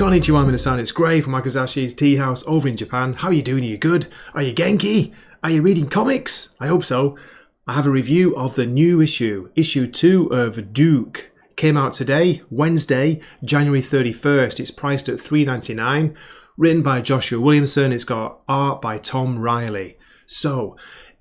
Konnichiwa minasan, it's Gray from Wakizashi's Teahouse over in Japan. How are you doing? Are you good? Are you Genki? Are you reading comics? I hope so. I have a review of the new issue 2 of Duke. Came out today, Wednesday, January 31st. It's priced at $3.99. Written by Joshua Williamson. It's got art by Tom Reilly. So,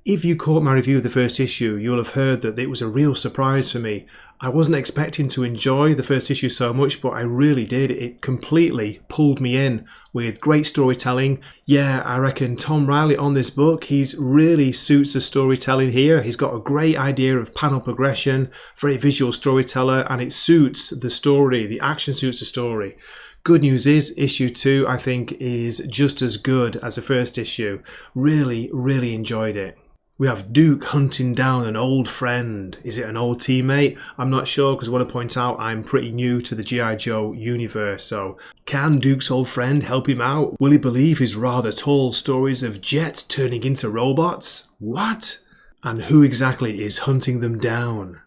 if you caught my review of the first issue, you'll have heard that it was a real surprise for me. I wasn't expecting to enjoy the first issue so much, but I really did. It completely pulled me in with great storytelling. Yeah, I reckon Tom Reilly on this book, he's really suits the storytelling here. He's got a great idea of panel progression, very visual storyteller, and it suits the story. The action suits the story. Good news is, issue 2, I think, is just as good as the first issue. Really, really enjoyed it. We have Duke hunting down an old friend. Is it an old teammate? I'm not sure, because I want to point out I'm pretty new to the G.I. Joe universe. So, can Duke's old friend help him out? Will he believe his rather tall stories of jets turning into robots? What? And who exactly is hunting them down?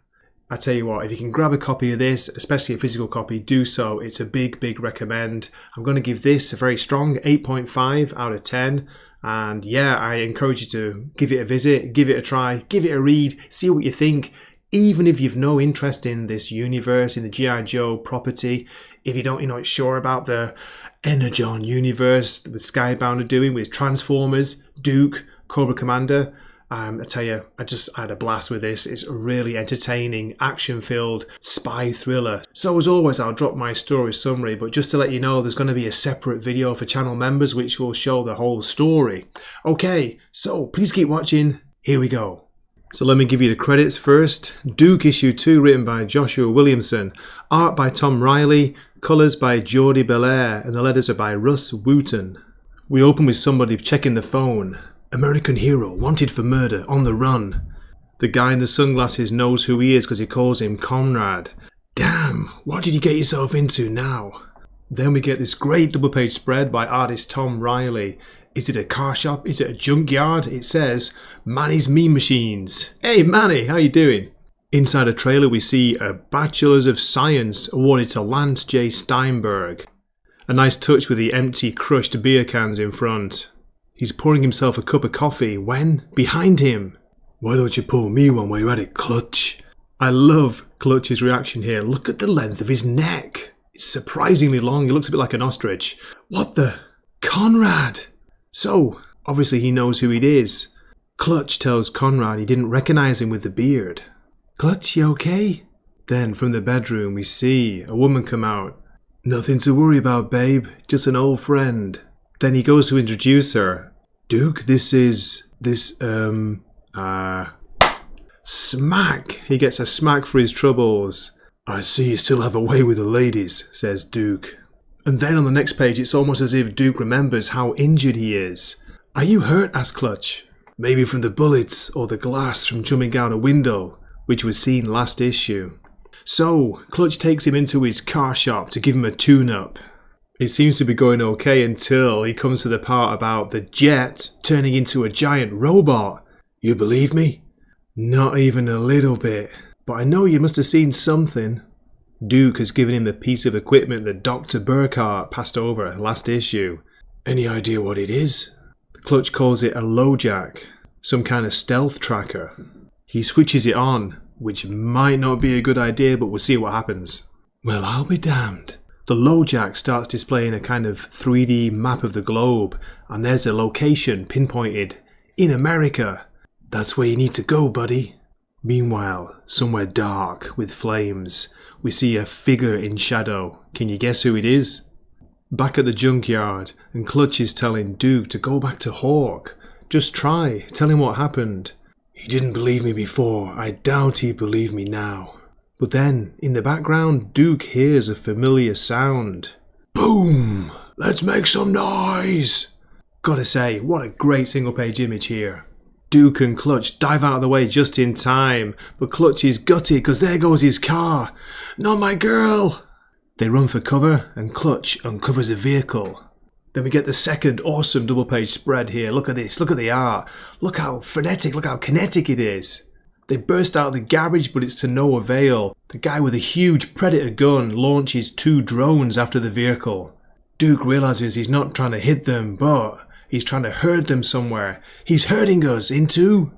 I tell you what, if you can grab a copy of this, especially a physical copy, do so. It's a big, big recommend. I'm going to give this a very strong 8.5 out of 10. And yeah, I encourage you to give it a visit, give it a try, give it a read, see what you think. Even if you've no interest in this universe, in the G.I. Joe property, if you don't, you're not sure about the Energon Universe that Skybound are doing with Transformers, Duke, Cobra Commander, I tell you, I had a blast with this. It's a really entertaining, action-filled spy thriller. So as always, I'll drop my story summary, but just to let you know, there's going to be a separate video for channel members which will show the whole story. Okay, so please keep watching. Here we go. So let me give you the credits first. Duke issue 2, written by Joshua Williamson. Art by Tom Reilly. Colours by Jordi Belair. And the letters are by Russ Wooten. We open with somebody checking the phone. American hero, wanted for murder, on the run. The guy in the sunglasses knows who he is because he calls him Conrad. Damn, what did you get yourself into now? Then we get this great double-page spread by artist Tom Reilly. Is it a car shop? Is it a junkyard? It says, Manny's Mean Machines. Hey Manny, how you doing? Inside a trailer we see a Bachelor's of Science awarded to Lance J. Steinberg. A nice touch with the empty, crushed beer cans in front. He's pouring himself a cup of coffee when, behind him, why don't you pour me one while you're at it, Clutch? I love Clutch's reaction here. Look at the length of his neck. It's surprisingly long. He looks a bit like an ostrich. What the? Conrad! So, obviously he knows who it is. Clutch tells Conrad he didn't recognise him with the beard. Clutch, you okay? Then from the bedroom we see a woman come out. Nothing to worry about, babe. Just an old friend. Then he goes to introduce her. Duke, smack. He gets a smack for his troubles. I see you still have a way with the ladies, says Duke. And then on the next page it's almost as if Duke remembers how injured he is. Are you hurt? asks Clutch. Maybe from the bullets or the glass from jumping out a window, which was seen last issue. So, Clutch takes him into his car shop to give him a tune-up. It seems to be going okay until he comes to the part about the jet turning into a giant robot. You believe me? Not even a little bit. But I know you must have seen something. Duke has given him the piece of equipment that Dr. Burkhart passed over last issue. Any idea what it is? Clutch calls it a LoJack, some kind of stealth tracker. He switches it on, which might not be a good idea, but we'll see what happens. Well, I'll be damned. The LoJack starts displaying a kind of 3D map of the globe, and there's a location pinpointed in America. That's where you need to go, buddy. Meanwhile, somewhere dark with flames, we see a figure in shadow. Can you guess who it is? Back at the junkyard, and Clutch is telling Duke to go back to Hawk. Just try, tell him what happened. He didn't believe me before, I doubt he'd believe me now. But then, in the background, Duke hears a familiar sound. Boom! Let's make some noise! Gotta say, what a great single-page image here. Duke and Clutch dive out of the way just in time, but Clutch is gutted because there goes his car. Not my girl! They run for cover, and Clutch uncovers a vehicle. Then we get the second awesome double-page spread here. Look at this, look at the art. Look how frenetic, look how kinetic it is. They burst out of the garage, but it's to no avail. The guy with a huge Predator gun launches 2 drones after the vehicle. Duke realizes he's not trying to hit them, but he's trying to herd them somewhere. He's herding us into...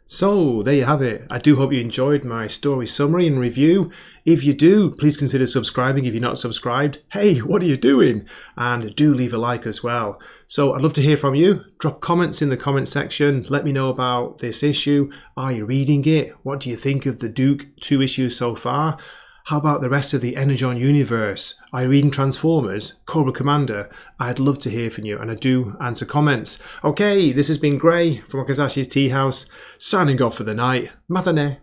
So, there you have it. I do hope you enjoyed my story summary and review. If you do, please consider subscribing if you're not subscribed. Hey, what are you doing? And do leave a like as well. So, I'd love to hear from you. Drop comments in the comment section. Let me know about this issue. Are you reading it? What do you think of the Duke 2 issues so far? How about the rest of the Energon Universe? Are you reading Transformers? Cobra Commander? I'd love to hear from you, and I do answer comments. Okay, this has been Gray from Wakizashi's Teahouse, signing off for the night. Matane.